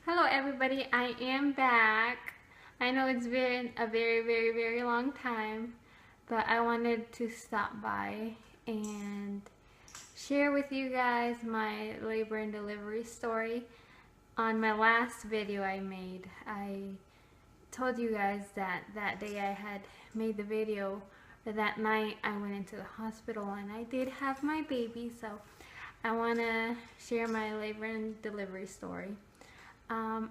Hello everybody, I am back. I know it's been a very long time, but I wanted to stop by and share with you guys my labor and delivery story. On my last video I made, I told you guys that that day I had made the video, but that night I went into the hospital and I did have my baby, so I want to share my labor and delivery story.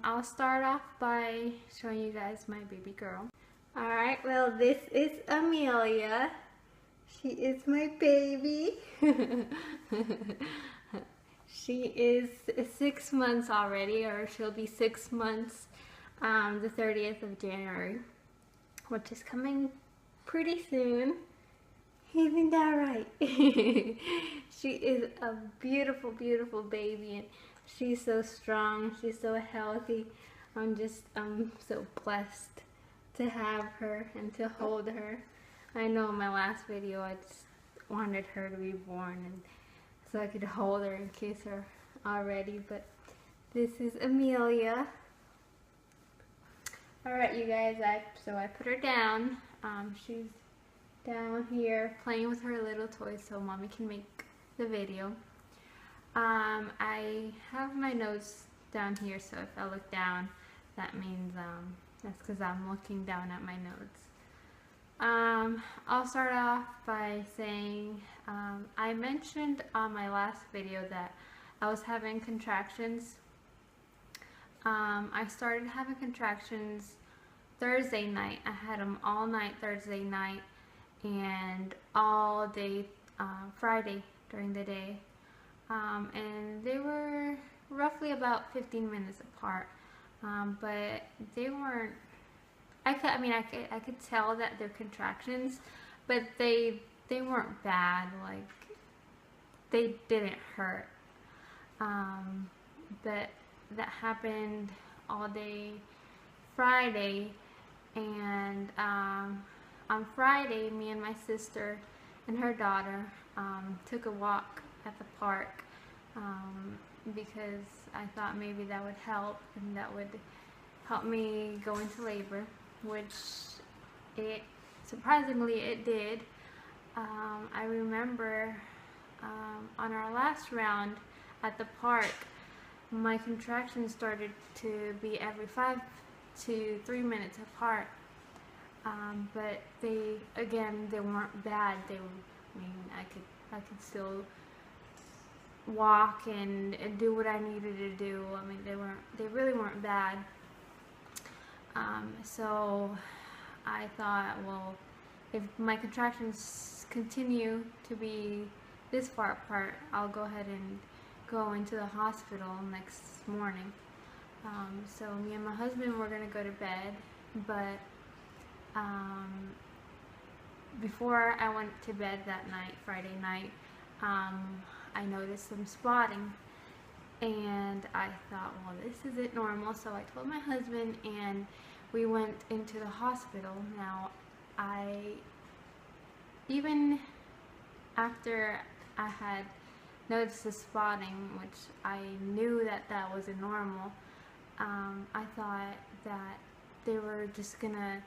I'll start off by showing you guys my baby girl. Alright, well this is Amelia. She is my baby. She is 6 months already, or she'll be 6 months the 30th of January, which is coming pretty soon. Isn't that right? She is a beautiful baby, and she's so strong, she's so healthy. I'm so blessed to have her and to hold her. I know in my last video I just wanted her to be born and so I could hold her and kiss her already, but this is Amelia. Alright you guys, so I put her down. She's down here playing with her little toys so mommy can make the video. I have my notes down here, so if I look down, that means that's because I'm looking down at my notes. I'll start off by saying I mentioned on my last video that I was having contractions. I started having contractions Thursday night. I had them all night Thursday night and all day Friday during the day. And they were roughly about 15 minutes apart, but they weren't. I could tell that they're contractions, but they weren't bad. Like they didn't hurt. But that happened all day Friday, and on Friday, me and my sister and her daughter took a walk at the park because I thought maybe that would help, and that would help me go into labor, which surprisingly it did. I remember on our last round at the park, my contractions started to be every 5 to 3 minutes apart. But they weren't bad. I could still walk and do what I needed to do. I mean, they really weren't bad. So I thought, well, if my contractions continue to be this far apart, I'll go ahead and go into the hospital next morning. So me and my husband were gonna go to bed, but before I went to bed that night, Friday night, I noticed some spotting, and I thought, well, this isn't normal. So I told my husband, and we went into the hospital. Now, even after I had noticed the spotting, which I knew that wasn't normal, I thought that they were just gonna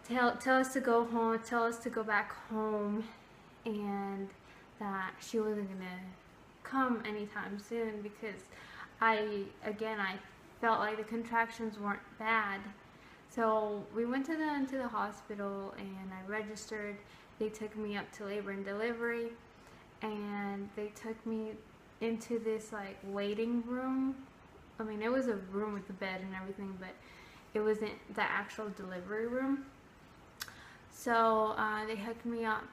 tell us to go home, tell us to go back home, and that she wasn't gonna come anytime soon, because I felt like the contractions weren't bad. So we went to the hospital and I registered. They took me up to labor and delivery, and they took me into this like waiting room. I mean, it was a room with a bed and everything, but it wasn't the actual delivery room. So they hooked me up.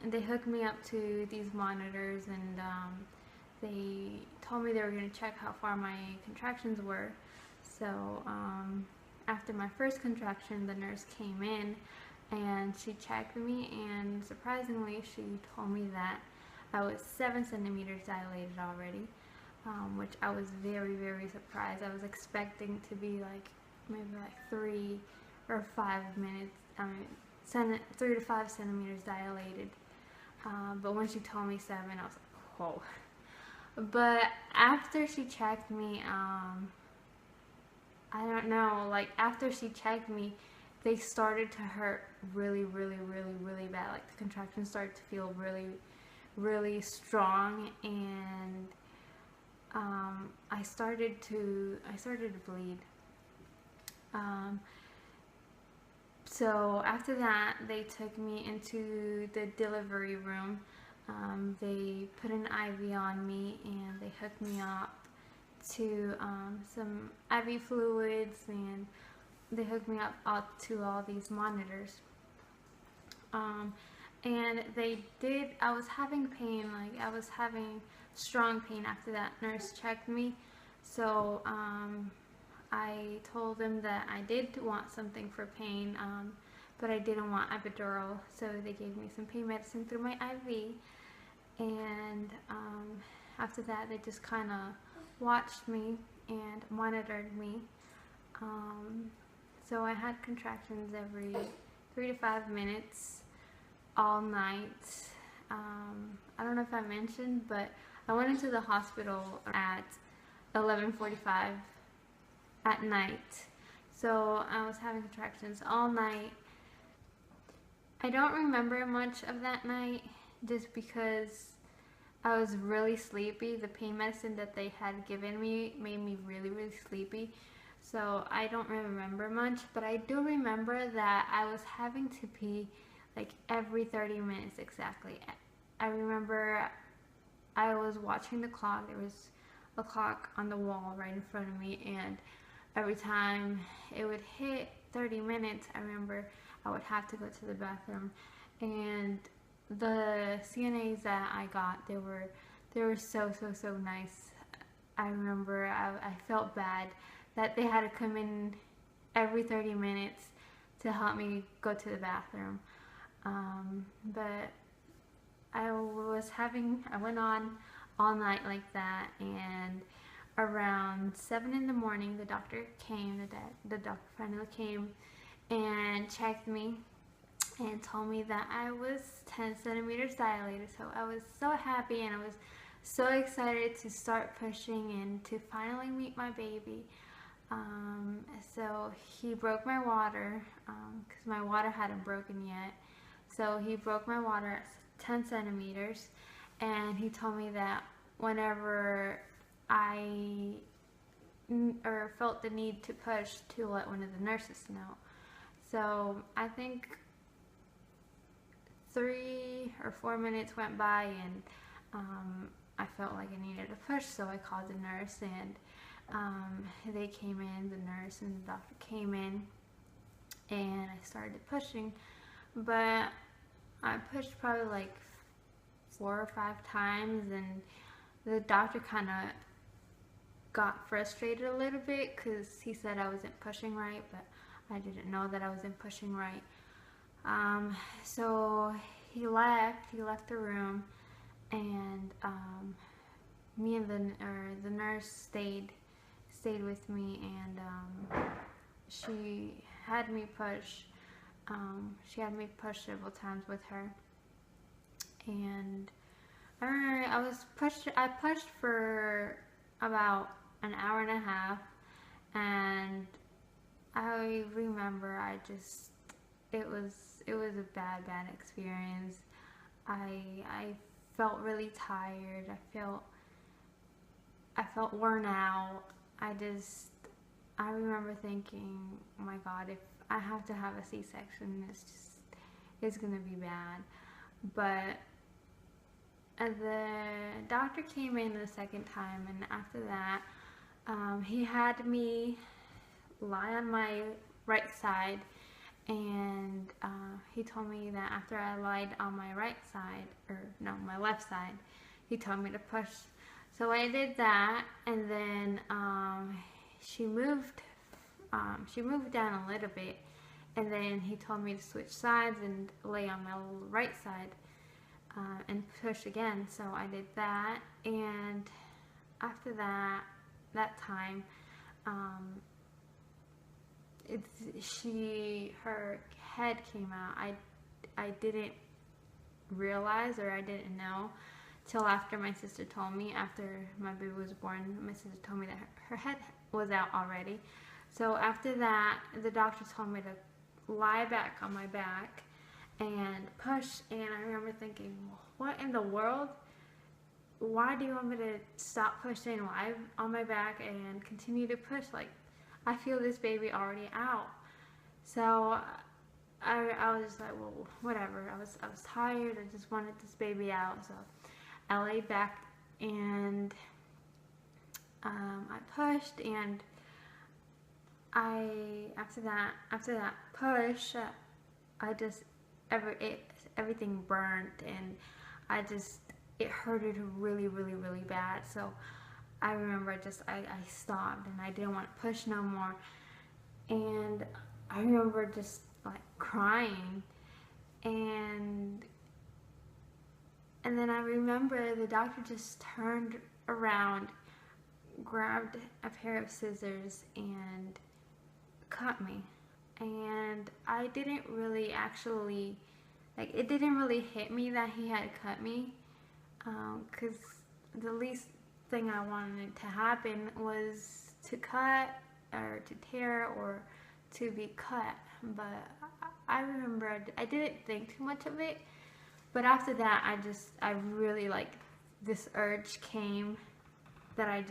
They hooked me up to these monitors, and they told me they were going to check how far my contractions were. So after my first contraction, the nurse came in and she checked me, and surprisingly she told me that I was 7 centimeters dilated already, which I was very surprised. I was expecting to be like maybe like 3 or 5 minutes, 3 to 5 centimeters dilated. But when she told me 7, I was like, whoa. But after she checked me, I don't know, like after she checked me, they started to hurt really, really, really, really bad. Like the contractions started to feel really, really strong, and I started to bleed. Um, so after that, they took me into the delivery room. They put an IV on me and they hooked me up to some IV fluids, and they hooked me up to all these monitors. Um, and they did, I was having pain, like I was having strong pain after that nurse checked me. So I told them that I did want something for pain, but I didn't want epidural. So they gave me some pain medicine through my IV. And after that, they just kind of watched me and monitored me. So I had contractions every 3 to 5 minutes all night. I don't know if I mentioned, but I went into the hospital at 11:45 at night. So I was having contractions all night. I don't remember much of that night just because I was really sleepy. The pain medicine that they had given me made me really, really sleepy. So I don't remember much, but I do remember that I was having to pee like every 30 minutes exactly. I remember I was watching the clock. There was a clock on the wall right in front of me, and every time it would hit 30 minutes, I remember I would have to go to the bathroom. And the CNAs that I got, they were so nice. I remember I felt bad that they had to come in every 30 minutes to help me go to the bathroom. But I went on all night like that, and around 7 in the morning, the doctor came, the doctor finally came and checked me and told me that I was 10 centimeters dilated. So I was so happy, and I was so excited to start pushing and to finally meet my baby. So he broke my water, because my water hadn't broken yet. So he broke my water at 10 centimeters, and he told me that whenever I felt the need to push, to let one of the nurses know. So I think 3 or 4 minutes went by, and I felt like I needed to push, so I called the nurse, and they came in, the nurse and the doctor came in, and I started pushing. But I pushed probably like 4 or 5 times, and the doctor kind of got frustrated a little bit because he said I wasn't pushing right, but I didn't know that I wasn't pushing right. So he left the room, and me and the nurse stayed with me, and she had me push. She had me push several times with her, and I remember I pushed for about an hour and a half, and I remember it was a bad experience. I felt really tired. I felt worn out. I remember thinking, oh my God, if I have to have a C-section, it's gonna be bad. But the doctor came in the second time, and after that, he had me lie on my right side, and he told me that after I lied on my right side, or no, my left side, he told me to push. So I did that, and then she moved down a little bit, and then he told me to switch sides and lay on my right side and push again. So I did that, and after that time, her head came out. I didn't realize, or I didn't know till after my sister told me. After my baby was born, my sister told me that her head was out already. So after that, the doctor told me to lie back on my back and push. And I remember thinking, what in the world? Why do you want me to stop pushing, lie on my back and continue to push? Like, I feel this baby already out. So I was just like, well, whatever. I was tired. I just wanted this baby out. So I laid back and I pushed, and after that push, I just everything burned, and it hurted really, really, really bad. So I remember I stopped, and I didn't want to push no more. And I remember just like crying, and then I remember the doctor just turned around, grabbed a pair of scissors, and cut me. And I didn't really actually, like, it didn't really hit me that he had cut me, because the least thing I wanted to happen was to cut or to tear or to be cut. But I remember I didn't think too much of it. But after that, I really, like, this urge came that I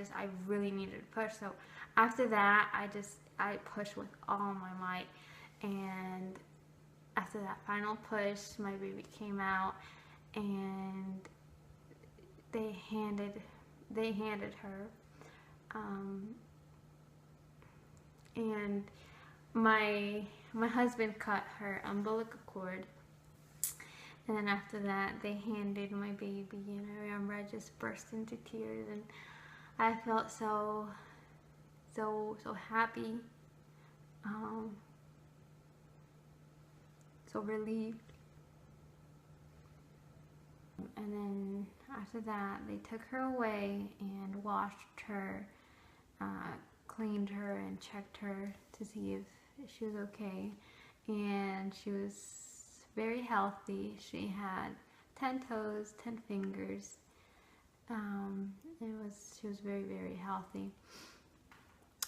really needed to push. So after that, I pushed with all my might. And after that final push, my baby came out, and they handed her. And my husband cut her umbilical cord. And then after that, they handed my baby, and I remember I just burst into tears, and I felt so happy, so relieved. And then after that, they took her away and washed her, cleaned her, and checked her to see if she was okay. And she was very healthy. She had 10 toes, 10 fingers. She was very, very healthy.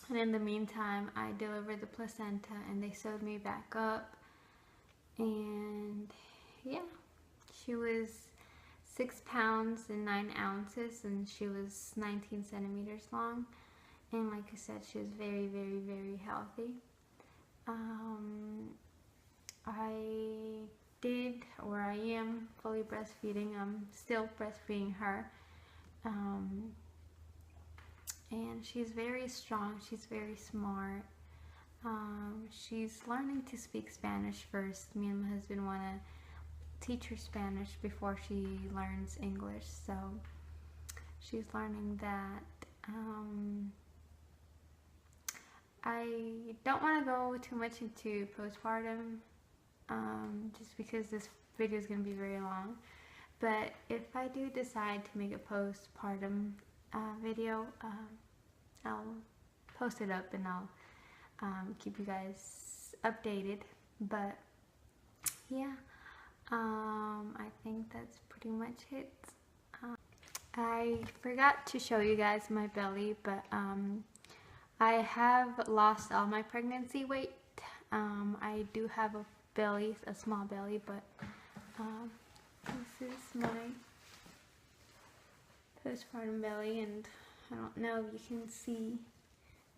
And in the meantime, I delivered the placenta, and they sewed me back up. And yeah, she was 6 pounds and 9 ounces, and she was 19 centimeters long. And like I said, she was very, very, very healthy. I am fully breastfeeding. I'm still breastfeeding her. And she's very strong. She's very smart. She's learning to speak Spanish first. Me and my husband want to teach her Spanish before she learns English. So she's learning that. I don't want to go too much into postpartum, just because this video is going to be very long. But if I do decide to make a postpartum video, I'll post it up, and I'll keep you guys updated. But yeah, I think that's pretty much it. I forgot to show you guys my belly, but I have lost all my pregnancy weight. I do have a belly, a small belly, but this is my postpartum belly, and I don't know if you can see,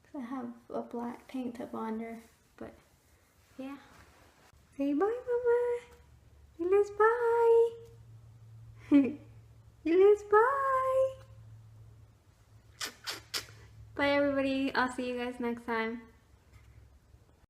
because I have a black tank top under, but yeah. Say bye, Mama. Let's bye. Let's bye. Bye, everybody. I'll see you guys next time.